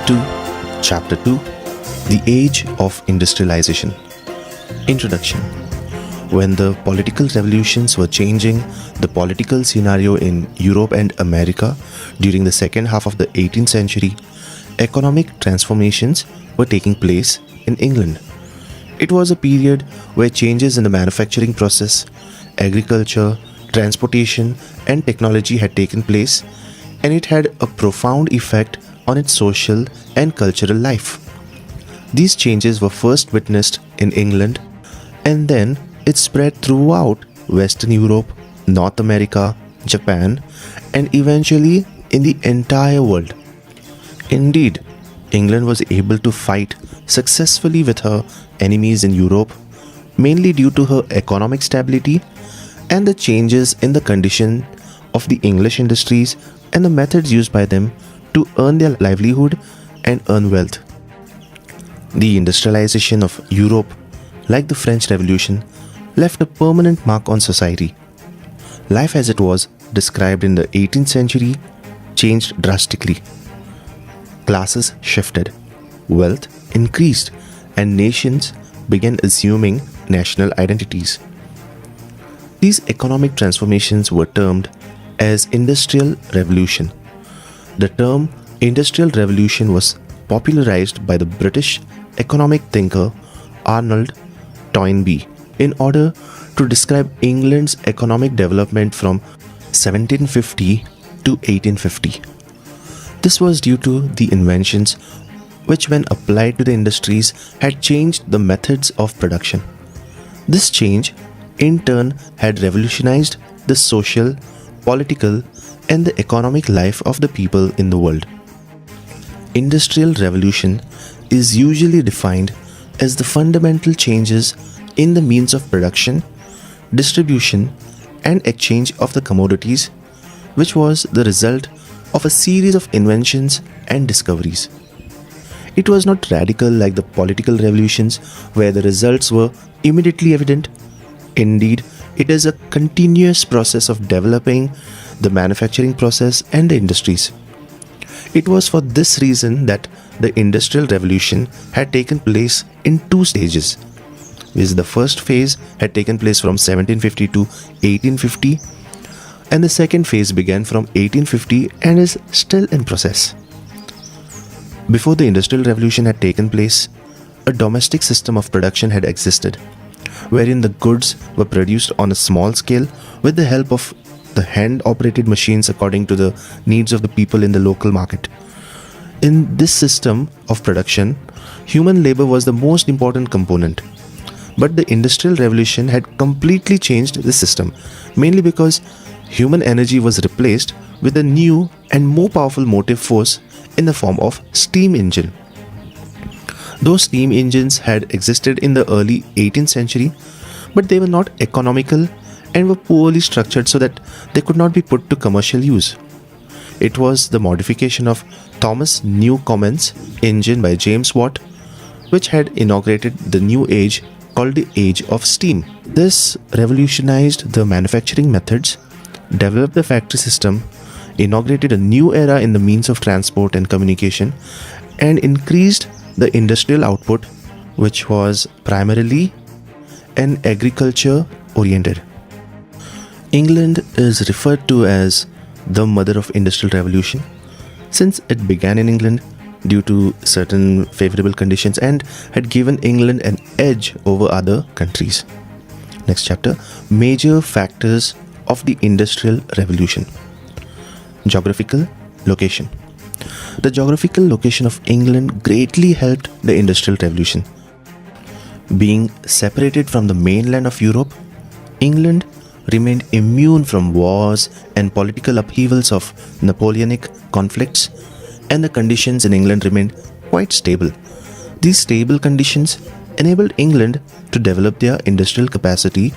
to Chapter 2, The Age of Industrialization. Introduction. When the political revolutions were changing the political scenario in Europe and America during the second half of the 18th century, economic transformations were taking place in England. It was a period where changes in the manufacturing process, agriculture, transportation, and technology had taken place, and it had a profound effect on its social and cultural life. These changes were first witnessed in England, and then it spread throughout Western Europe, North America, Japan, and eventually in the entire world. Indeed, England was able to fight successfully with her enemies in Europe, mainly due to her economic stability and the changes in the condition of the English industries and the methods used by them to earn their livelihood and earn wealth. The industrialization of Europe, like the French Revolution, left a permanent mark on society. Life as it was described in the 18th century changed drastically. Classes shifted, wealth increased, and nations began assuming national identities. These economic transformations were termed as Industrial Revolution. The term Industrial Revolution was popularized by the British economic thinker Arnold Toynbee in order to describe England's economic development from 1750 to 1850. This was due to the inventions which, when applied to the industries, had changed the methods of production. This change, in turn, had revolutionized the social, political, and the economic life of the people in the world. Industrial Revolution is usually defined as the fundamental changes in the means of production, distribution, and exchange of the commodities, which was the result of a series of inventions and discoveries. It was not radical like the political revolutions where the results were immediately evident. Indeed, it is a continuous process of developing the manufacturing process and the industries. It was for this reason that the Industrial Revolution had taken place in two stages. The first phase had taken place from 1750 to 1850, and the second phase began from 1850 and is still in process. Before the Industrial Revolution had taken place, a domestic system of production had existed, wherein the goods were produced on a small scale with the help of the hand-operated machines according to the needs of the people in the local market. In this system of production, human labor was the most important component. But the Industrial Revolution had completely changed the system, mainly because human energy was replaced with a new and more powerful motive force in the form of steam engine. Those steam engines had existed in the early 18th century, but they were not economical and were poorly structured so that they could not be put to commercial use. It was the modification of Thomas Newcomen's engine by James Watt which had inaugurated the new age called the Age of Steam. This revolutionized the manufacturing methods, developed the factory system, inaugurated a new era in the means of transport and communication, and increased the industrial output, which was primarily an agriculture oriented. England is referred to as the mother of Industrial Revolution since it began in England due to certain favorable conditions and had given England an edge over other countries. Next chapter, major factors of the Industrial Revolution. Geographical location. The geographical location of England greatly helped the Industrial Revolution. Being separated from the mainland of Europe, England remained immune from wars and political upheavals of Napoleonic conflicts, and the conditions in England remained quite stable. These stable conditions enabled England to develop their industrial capacity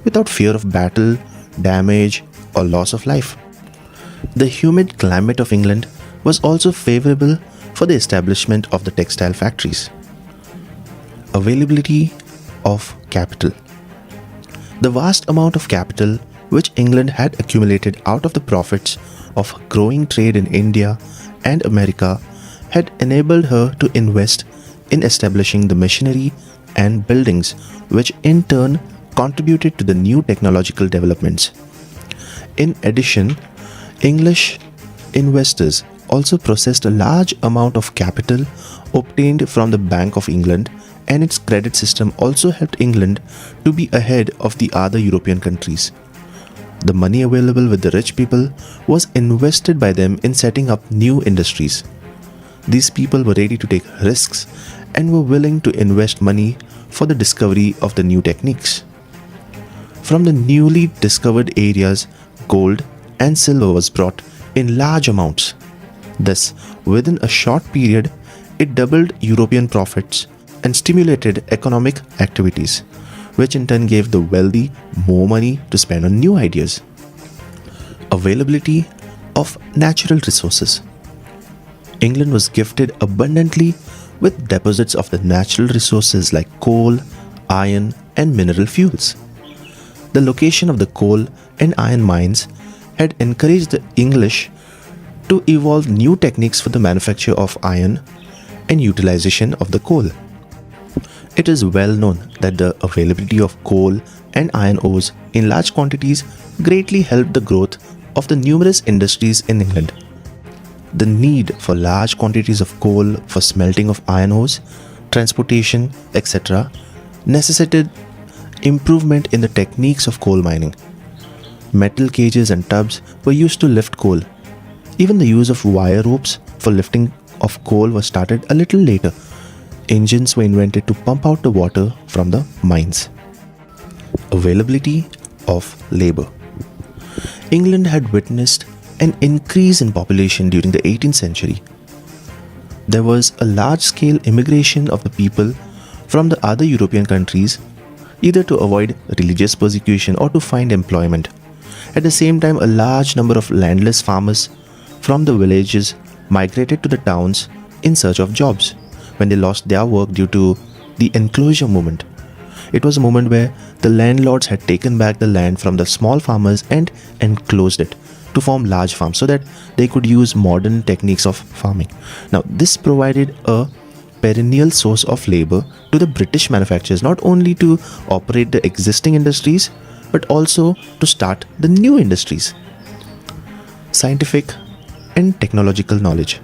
without fear of battle, damage, or loss of life. The humid climate of England was also favorable for the establishment of the textile factories. Availability of capital. The vast amount of capital which England had accumulated out of the profits of growing trade in India and America had enabled her to invest in establishing the machinery and buildings, which in turn contributed to the new technological developments. In addition, English investors also processed a large amount of capital obtained from the Bank of England, and its credit system also helped England to be ahead of the other European countries. The money available with the rich people was invested by them in setting up new industries. These people were ready to take risks and were willing to invest money for the discovery of the new techniques. From the newly discovered areas, gold and silver was brought in large amounts. Thus, within a short period, it doubled European profits and stimulated economic activities, which in turn gave the wealthy more money to spend on new ideas. Availability of natural resources. England was gifted abundantly with deposits of the natural resources like coal, iron, and mineral fuels. The location of the coal and iron mines had encouraged the English to evolve new techniques for the manufacture of iron and utilization of the coal. It is well known that the availability of coal and iron ores in large quantities greatly helped the growth of the numerous industries in England. The need for large quantities of coal for smelting of iron ores, transportation, etc. necessitated improvement in the techniques of coal mining. Metal cages and tubs were used to lift coal. Even the use of wire ropes for lifting of coal was started a little later. Engines were invented to pump out the water from the mines. Availability of labor. England had witnessed an increase in population during the 18th century. There was a large-scale immigration of the people from the other European countries, either to avoid religious persecution or to find employment. At the same time, a large number of landless farmers from the villages migrated to the towns in search of jobs when they lost their work due to the enclosure movement. It was a moment where the landlords had taken back the land from the small farmers and enclosed it to form large farms so that they could use modern techniques of farming. Now, this provided a perennial source of labor to the British manufacturers, not only to operate the existing industries, but also to start the new industries. Scientific and technological knowledge.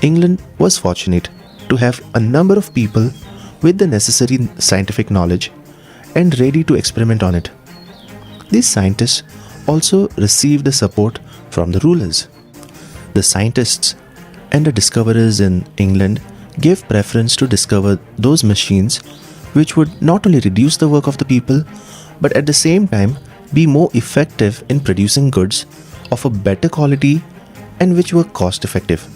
England was fortunate to have a number of people with the necessary scientific knowledge and ready to experiment on it. These scientists also received the support from the rulers. The scientists and the discoverers in England gave preference to discover those machines which would not only reduce the work of the people, but at the same time be more effective in producing goods of a better quality and which were cost effective.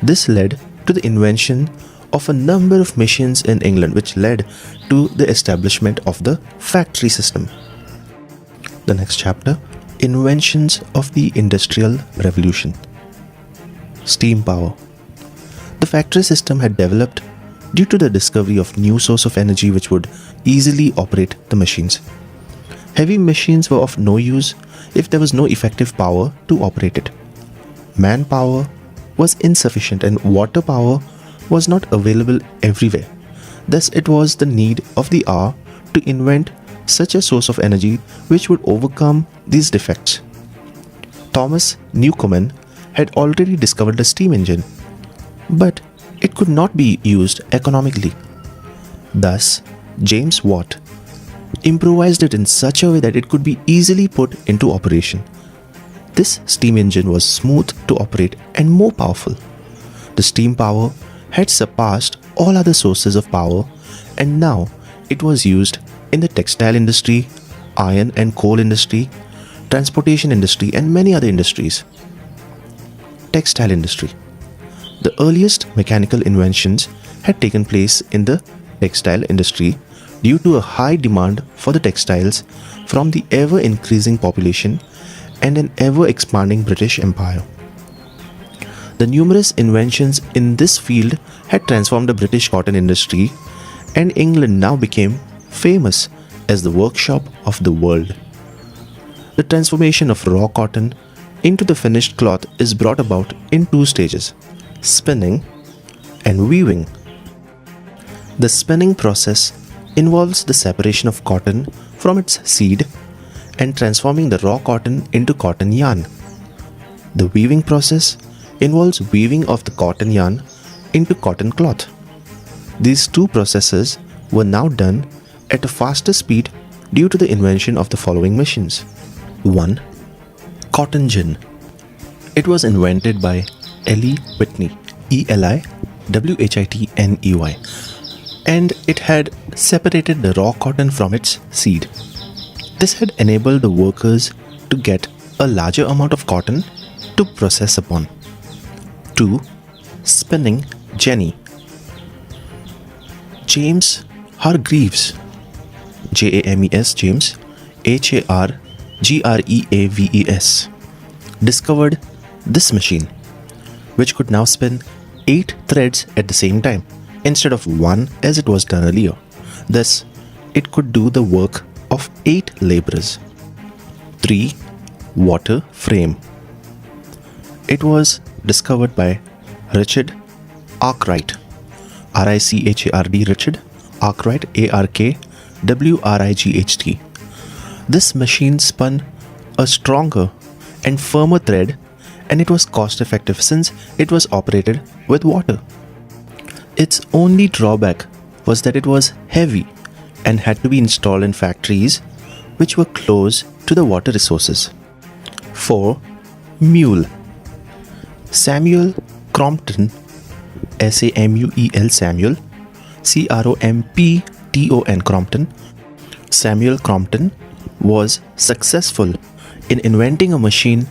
This led to the invention of a number of machines in England, which led to the establishment of the factory system. The next chapter, inventions of the Industrial Revolution. Steam power. The factory system had developed due to the discovery of new source of energy which would easily operate the machines. Heavy machines were of no use if there was no effective power to operate it. Manpower was insufficient and water power was not available everywhere. Thus, it was the need of the hour to invent such a source of energy which would overcome these defects. Thomas Newcomen had already discovered the steam engine, but it could not be used economically. Thus, James Watt improvised it in such a way that it could be easily put into operation. This steam engine was smooth to operate and more powerful. The steam power had surpassed all other sources of power, and now it was used in the textile industry, iron and coal industry, transportation industry, and many other industries. Textile industry. The earliest mechanical inventions had taken place in the textile industry due to a high demand for the textiles from the ever-increasing population and an ever-expanding British Empire. The numerous inventions in this field had transformed the British cotton industry, and England now became famous as the workshop of the world. The transformation of raw cotton into the finished cloth is brought about in two stages. spinning, and weaving. The spinning process involves the separation of cotton from its seed and transforming the raw cotton into cotton yarn. The weaving process involves weaving of the cotton yarn into cotton cloth. These two processes were now done at a faster speed due to the invention of the following machines. 1. Cotton gin. It was invented by Eli Whitney, Eliwhitney, and it had separated the raw cotton from its seed. This had enabled the workers to get a larger amount of cotton to process upon. 2. Spinning jenny. James Hargreaves, James Hargreaves, discovered this machine, which could now spin 8 threads at the same time instead of 1 as it was done earlier. Thus, it could do the work of 8 laborers. 3. Water frame. It was discovered by Richard Arkwright, Richard Arkwright, Arkwright. This machine spun a stronger and firmer thread, and it was cost effective since it was operated with water. Its only drawback was that it was heavy and had to be installed in factories which were close to the water resources. 4. Mule. Samuel Crompton, Samuel, Crompton, Samuel Crompton was successful in inventing a machine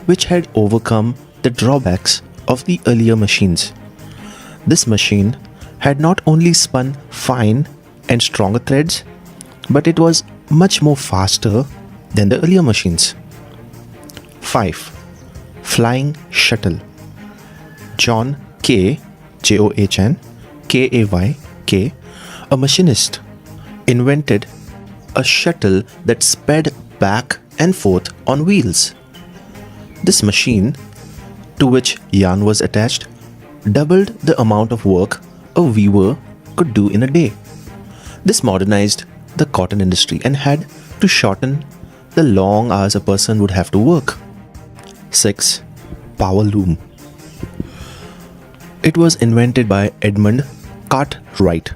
which had overcome the drawbacks of the earlier machines. This machine had not only spun fine and stronger threads, but it was much more faster than the earlier machines. 5. Flying shuttle. John Kay, Kay, a machinist, invented a shuttle that sped back and forth on wheels. This machine, to which yarn was attached, doubled the amount of work a weaver could do in a day. This modernized the cotton industry and had to shorten the long hours a person would have to work. 6. Power loom. It was invented by Edmund Cartwright,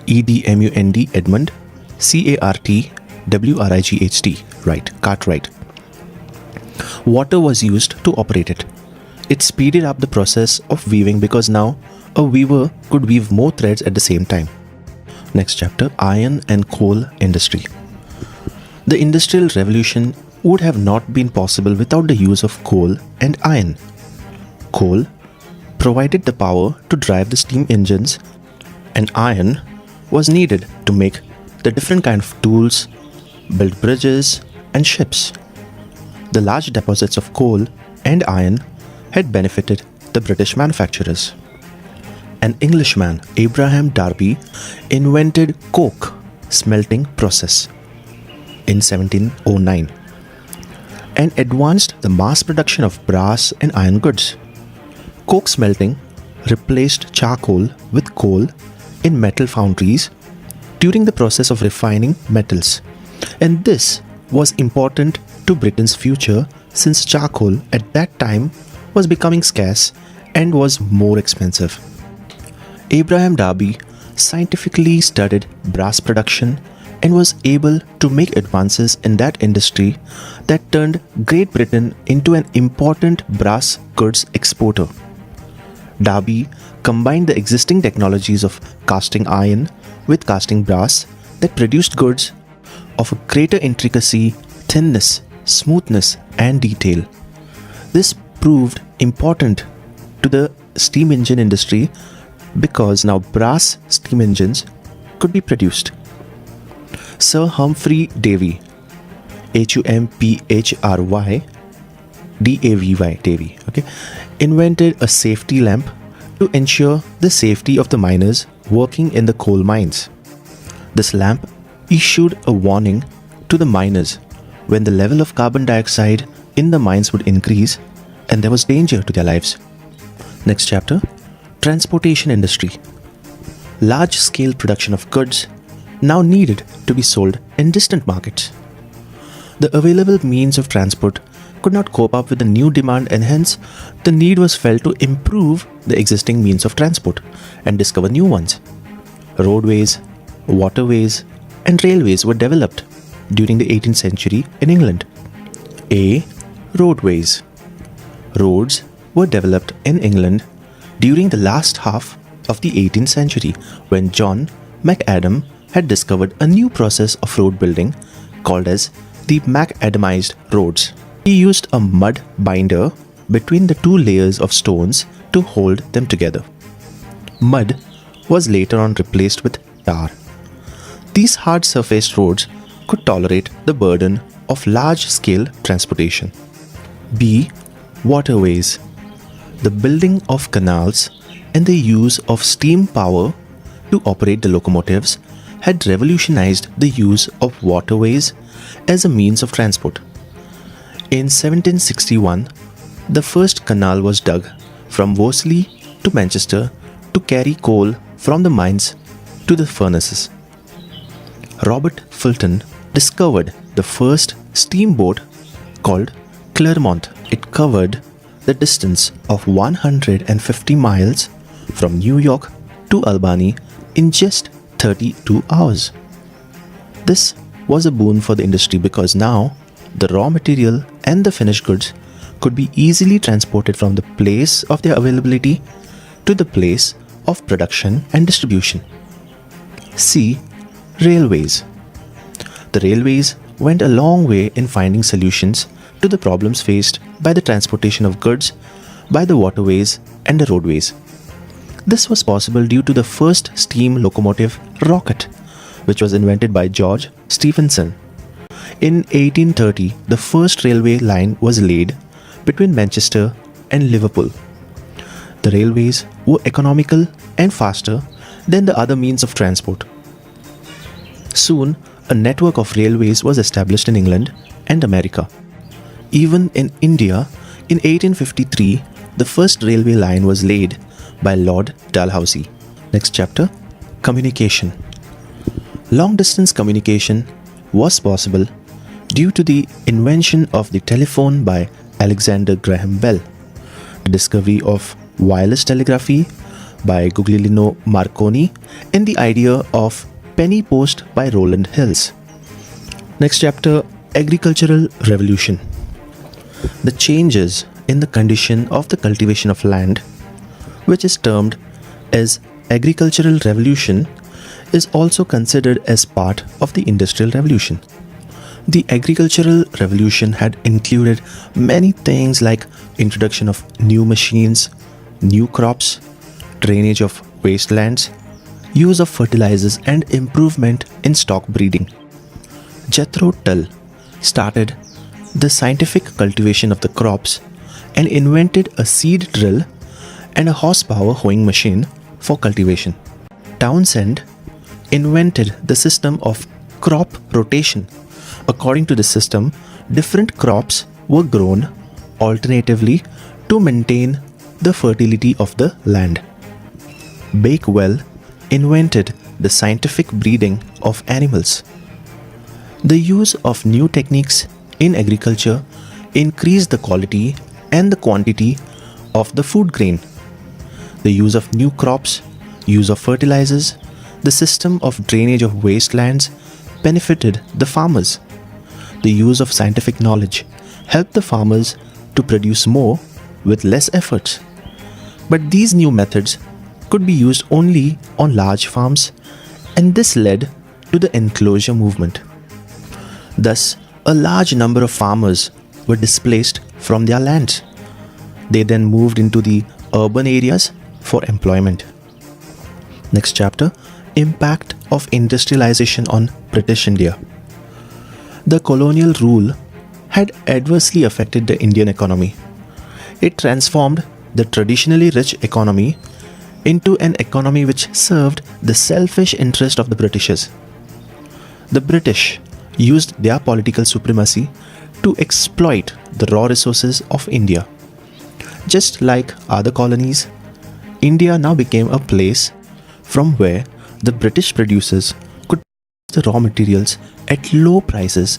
Edmund, Cartwright. Water was used to operate it. It speeded up the process of weaving because now a weaver could weave more threads at the same time. Next chapter, iron and coal industry. The Industrial Revolution would have not been possible without the use of coal and iron. Coal provided the power to drive the steam engines, and iron was needed to make the different kind of tools, build bridges and ships. The large deposits of coal and iron had benefited the British manufacturers. An Englishman, Abraham Darby, invented coke smelting process in 1709 and advanced the mass production of brass and iron goods. Coke smelting replaced charcoal with coal in metal foundries during the process of refining metals, and this was important to Britain's future since charcoal at that time was becoming scarce and was more expensive. Abraham Darby scientifically studied brass production and was able to make advances in that industry that turned Great Britain into an important brass goods exporter. Darby combined the existing technologies of casting iron with casting brass that produced goods of a greater intricacy, thinness, smoothness, and detail. This proved important to the steam engine industry because now brass steam engines could be produced. Sir Humphrey Davy, Davy, invented a safety lamp to ensure the safety of the miners working in the coal mines. This lamp issued a warning to the miners when the level of carbon dioxide in the mines would increase and there was danger to their lives. Next chapter, transportation industry. Large-scale production of goods now needed to be sold in distant markets. The available means of transport could not cope up with the new demand, and hence the need was felt to improve the existing means of transport and discover new ones. Roadways, waterways, and railways were developed during the 18th century in England. A. Roadways. Roads were developed in England during the last half of the 18th century when John McAdam had discovered a new process of road building called as the macadamized roads. He used a mud binder between the two layers of stones to hold them together. Mud was later on replaced with tar. These hard-surfaced roads could tolerate the burden of large-scale transportation. B. Waterways. The building of canals and the use of steam power to operate the locomotives had revolutionized the use of waterways as a means of transport. In 1761, the first canal was dug from Worsley to Manchester to carry coal from the mines to the furnaces. Robert Fulton discovered the first steamboat called Clermont. It covered the distance of 150 miles from New York to Albany in just 32 hours. This was a boon for the industry because now the raw material and the finished goods could be easily transported from the place of their availability to the place of production and distribution. C. Railways. The railways went a long way in finding solutions to the problems faced by the transportation of goods by the waterways and the roadways. This was possible due to the first steam locomotive rocket, which was invented by George Stephenson. In 1830, the first railway line was laid between Manchester and Liverpool. The railways were economical and faster than the other means of transport. Soon, a network of railways was established in England and America. Even in India, in 1853, the first railway line was laid by Lord Dalhousie. Next chapter, communication. Long-distance communication was possible due to the invention of the telephone by Alexander Graham Bell, the discovery of wireless telegraphy by Guglielmo Marconi, and the idea of penny post by Rowland Hills. Next chapter, agricultural revolution. The changes in the condition of the cultivation of land, which is termed as agricultural revolution, is also considered as part of the industrial revolution. The agricultural revolution had included many things like introduction of new machines, new crops, drainage of wastelands, use of fertilizers, and improvement in stock breeding. Jethro Tull started the scientific cultivation of the crops and invented a seed drill and a horsepower hoeing machine for cultivation. Townsend invented the system of crop rotation. According to this system, different crops were grown alternatively to maintain the fertility of the land. Bakewell invented the scientific breeding of animals. The use of new techniques in agriculture increased the quality and the quantity of the food grain. The use of new crops, use of fertilizers, the system of drainage of wastelands benefited the farmers. The use of scientific knowledge helped the farmers to produce more with less efforts. But these new methods could be used only on large farms, and this led to the enclosure movement. Thus, a large number of farmers were displaced from their lands. They then moved into the urban areas for employment. Next chapter, impact of industrialization on British India. The colonial rule had adversely affected the Indian economy. It transformed the traditionally rich economy into an economy which served the selfish interest of the Britishers. The British used their political supremacy to exploit the raw resources of India. Just like other colonies, India now became a place from where the British producers could purchase the raw materials at low prices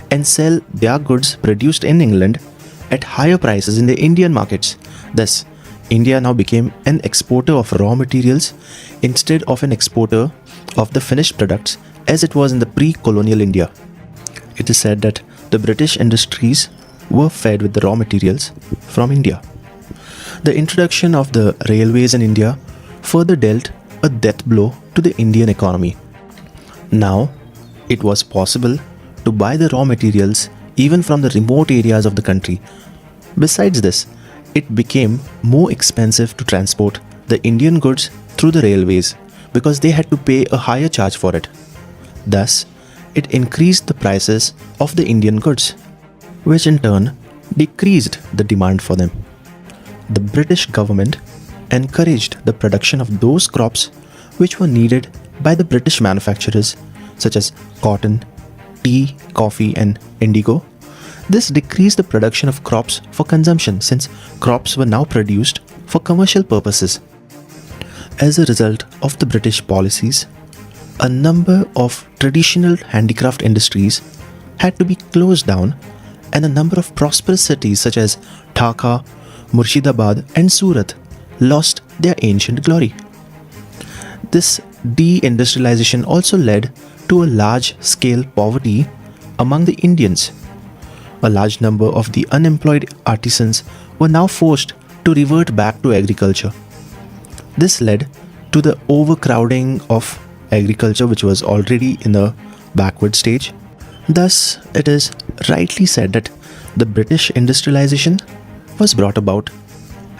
and sell their goods produced in England at higher prices in the Indian markets. Thus, India now became an exporter of raw materials instead of an exporter of the finished products as it was in the pre-colonial India. It is said that the British industries were fed with the raw materials from India. The introduction of the railways in India further dealt a death blow to the Indian economy. Now, it was possible to buy the raw materials even from the remote areas of the country. Besides this, it became more expensive to transport the Indian goods through the railways because they had to pay a higher charge for it. Thus, it increased the prices of the Indian goods, which in turn decreased the demand for them. The British government encouraged the production of those crops which were needed by the British manufacturers such as cotton, tea, coffee and indigo. This decreased the production of crops for consumption since crops were now produced for commercial purposes. As a result of the British policies, a number of traditional handicraft industries had to be closed down and a number of prosperous cities such as Dhaka, Murshidabad and Surat lost their ancient glory. This deindustrialization also led to a large-scale poverty among the Indians. A large number of the unemployed artisans were now forced to revert back to agriculture. This led to the overcrowding of agriculture, which was already in a backward stage. Thus, it is rightly said that the British industrialization was brought about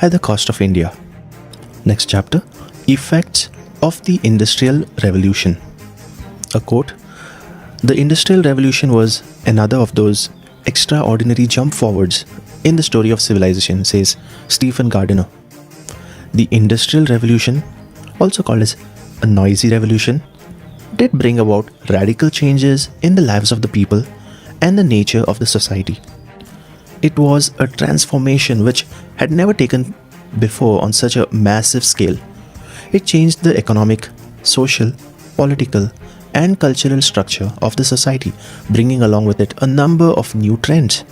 at the cost of India. Next chapter, Effects of the Industrial Revolution. A quote, "The Industrial Revolution was another of those extraordinary jump forwards in the story of civilization," says Stephen Gardiner. The Industrial Revolution, also called as a noisy revolution, did bring about radical changes in the lives of the people and the nature of the society. It was a transformation which had never taken before on such a massive scale. It changed the economic, social, political, and cultural structure of the society, bringing along with it a number of new trends.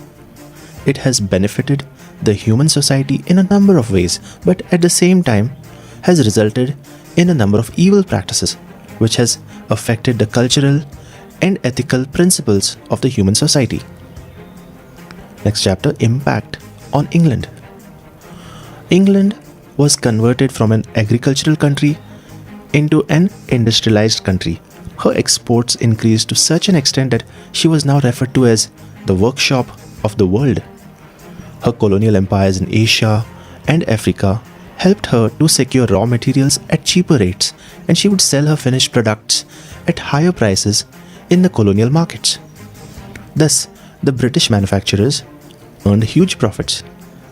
It has benefited the human society in a number of ways, but at the same time has resulted in a number of evil practices, which has affected the cultural and ethical principles of the human society. Next chapter, Impact on England. England was converted from an agricultural country into an industrialized country. Her exports increased to such an extent that she was now referred to as the workshop of the world. Her colonial empires in Asia and Africa helped her to secure raw materials at cheaper rates, and she would sell her finished products at higher prices in the colonial markets. Thus, the British manufacturers earned huge profits,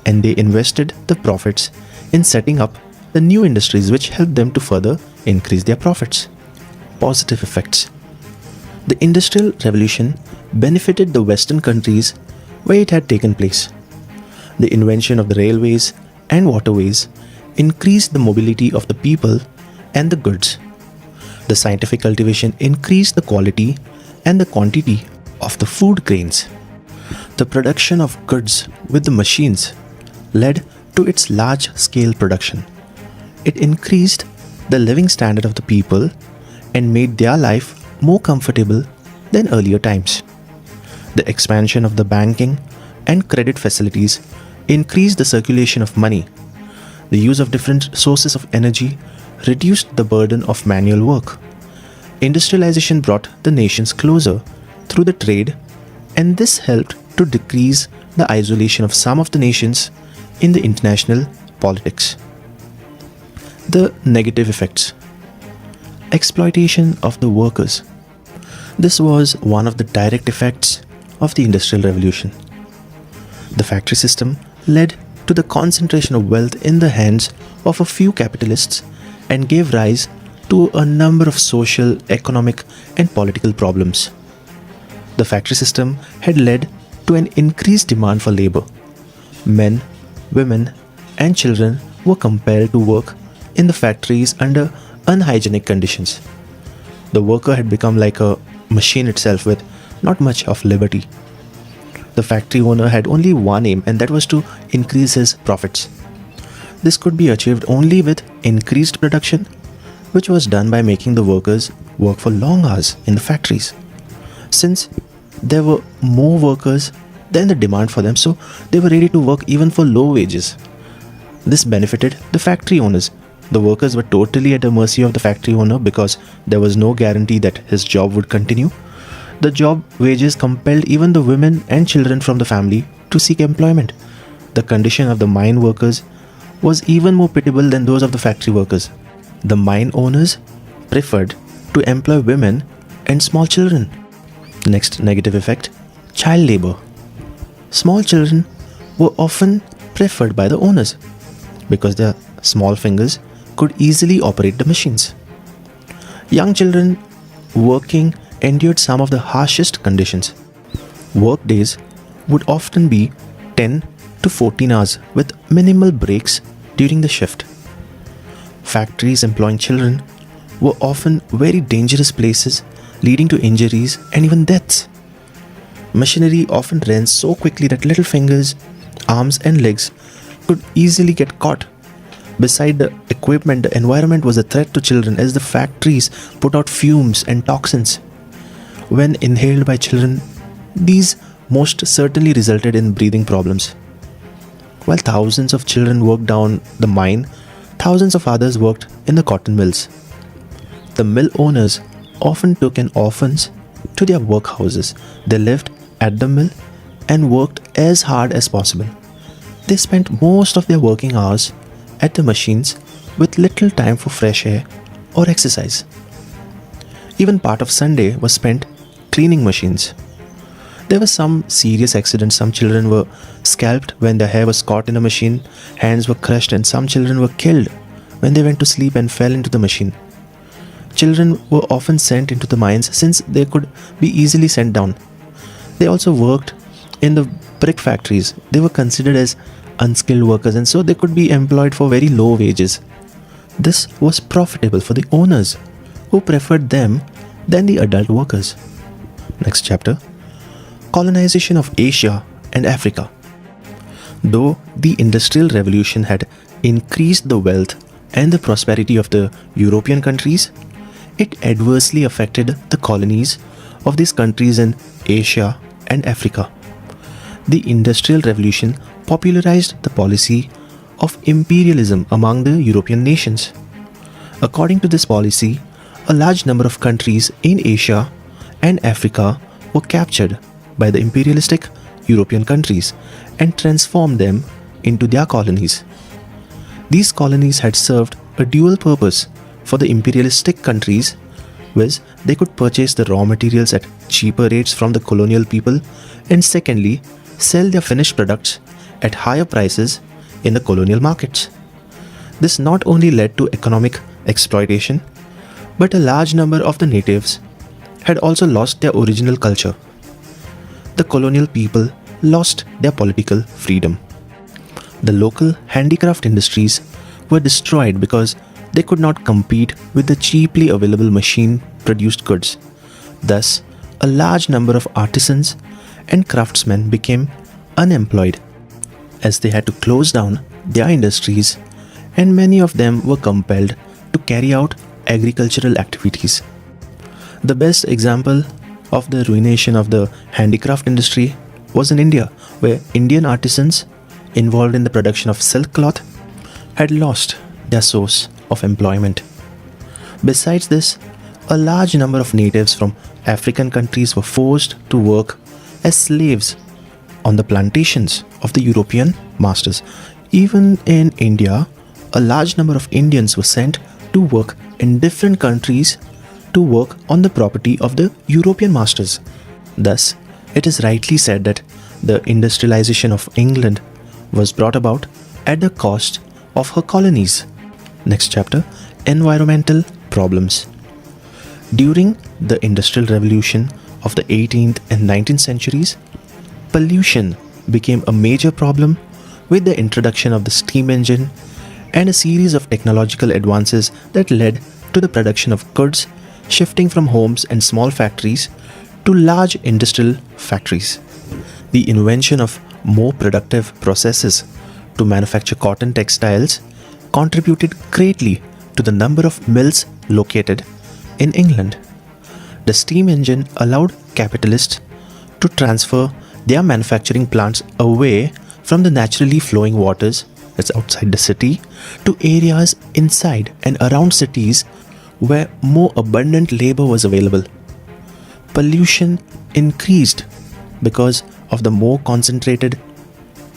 and they invested the profits in setting up the new industries which helped them to further increase their profits. Positive effects. The Industrial Revolution benefited the Western countries where it had taken place. The invention of the railways and waterways increased the mobility of the people and the goods. The scientific cultivation increased the quality and the quantity of the food grains. The production of goods with the machines led to its large-scale production. It increased the living standard of the people and made their life more comfortable than earlier times. The expansion of the banking and credit facilities increased the circulation of money. The use of different sources of energy reduced the burden of manual work. Industrialization brought the nations closer through the trade, and this helped to decrease the isolation of some of the nations in the international politics. The negative effects. Exploitation of the workers. This was one of the direct effects of the Industrial Revolution. The factory system led to the concentration of wealth in the hands of a few capitalists and gave rise to a number of social, economic, and political problems. The factory system had led to an increased demand for labor. Men, women, and children were compelled to work in the factories under unhygienic conditions. The worker had become like a machine itself with not much of liberty. The factory owner had only one aim, and that was to increase his profits. This could be achieved only with increased production, which was done by making the workers work for long hours in the factories. Since there were more workers than the demand for them, so they were ready to work even for low wages. This benefited the factory owners. The workers were totally at the mercy of the factory owner because there was no guarantee that his job would continue. The job wages compelled even the women and children from the family to seek employment. The condition of the mine workers was even more pitiable than those of the factory workers. The mine owners preferred to employ women and small children. Next negative effect, child labor. Small children were often preferred by the owners because their small fingers could easily operate the machines. Young children working endured some of the harshest conditions. Work days would often be 10 to 14 hours with minimal breaks during the shift. Factories employing children were often very dangerous places, leading to injuries and even deaths. Machinery often ran so quickly that little fingers, arms and legs could easily get caught. Beside the equipment, the environment was a threat to children as the factories put out fumes and toxins. When inhaled by children, these most certainly resulted in breathing problems. While thousands of children worked down the mine, thousands of others worked in the cotton mills. The mill owners often took in orphans to their workhouses. They lived at the mill and worked as hard as possible. They spent most of their working hours at the machines with little time for fresh air or exercise. Even part of Sunday was spent cleaning machines. There were some serious accidents. Some children were scalped when their hair was caught in a machine, hands were crushed, and some children were killed when they went to sleep and fell into the machine. Children were often sent into the mines since they could be easily sent down. They also worked in the brick factories. They were considered as unskilled workers, and so they could be employed for very low wages. This was profitable for the owners, who preferred them than the adult workers. Next chapter, colonization of Asia and Africa. Though the Industrial Revolution had increased the wealth and the prosperity of the European countries, it adversely affected the colonies of these countries in Asia and Africa. The Industrial Revolution popularized the policy of imperialism among the European nations. According to this policy, a large number of countries in Asia and Africa were captured by the imperialistic European countries and transformed them into their colonies. These colonies had served a dual purpose for the imperialistic countries, which they could purchase the raw materials at cheaper rates from the colonial people, and secondly, sell their finished products at higher prices in the colonial markets. This not only led to economic exploitation, but a large number of the natives had also lost their original culture. The colonial people lost their political freedom. The local handicraft industries were destroyed because they could not compete with the cheaply available machine-produced goods. Thus, a large number of artisans and craftsmen became unemployed as they had to close down their industries, and many of them were compelled to carry out agricultural activities. The best example of the ruination of the handicraft industry was in India, where Indian artisans involved in the production of silk cloth had lost their source of employment. Besides this, a large number of natives from African countries were forced to work as slaves on the plantations of the European masters. Even in India, a large number of Indians were sent to work in different countries to work on the property of the European masters. Thus, it is rightly said that the industrialization of England was brought about at the cost of her colonies. Next chapter, environmental problems. During the Industrial Revolution of the 18th and 19th centuries, pollution became a major problem with the introduction of the steam engine and a series of technological advances that led to the production of goods shifting from homes and small factories to large industrial factories. The invention of more productive processes to manufacture cotton textiles contributed greatly to the number of mills located in England. The steam engine allowed capitalists to transfer their manufacturing plants away from the naturally flowing waters that's outside the city to areas inside and around cities where more abundant labor was available. Pollution increased because of the more concentrated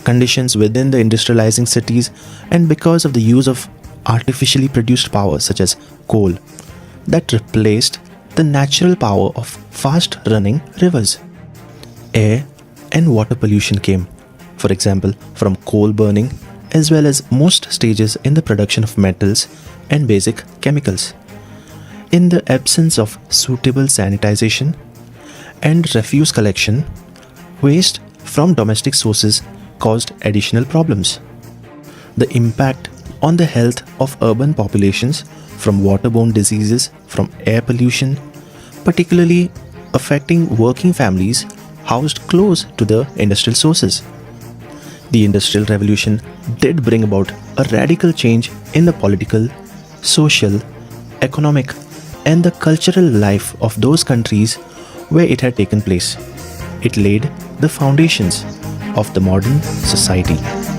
conditions within the industrializing cities and because of the use of artificially produced power such as coal that replaced the natural power of fast running rivers. Air and water pollution came, for example, from coal burning as well as most stages in the production of metals and basic chemicals. In the absence of suitable sanitization and refuse collection, waste from domestic sources caused additional problems. The impact on the health of urban populations from waterborne diseases from air pollution, particularly affecting working families housed close to the industrial sources. The Industrial Revolution did bring about a radical change in the political, social, economic, and the cultural life of those countries where it had taken place. It laid the foundations of the modern society.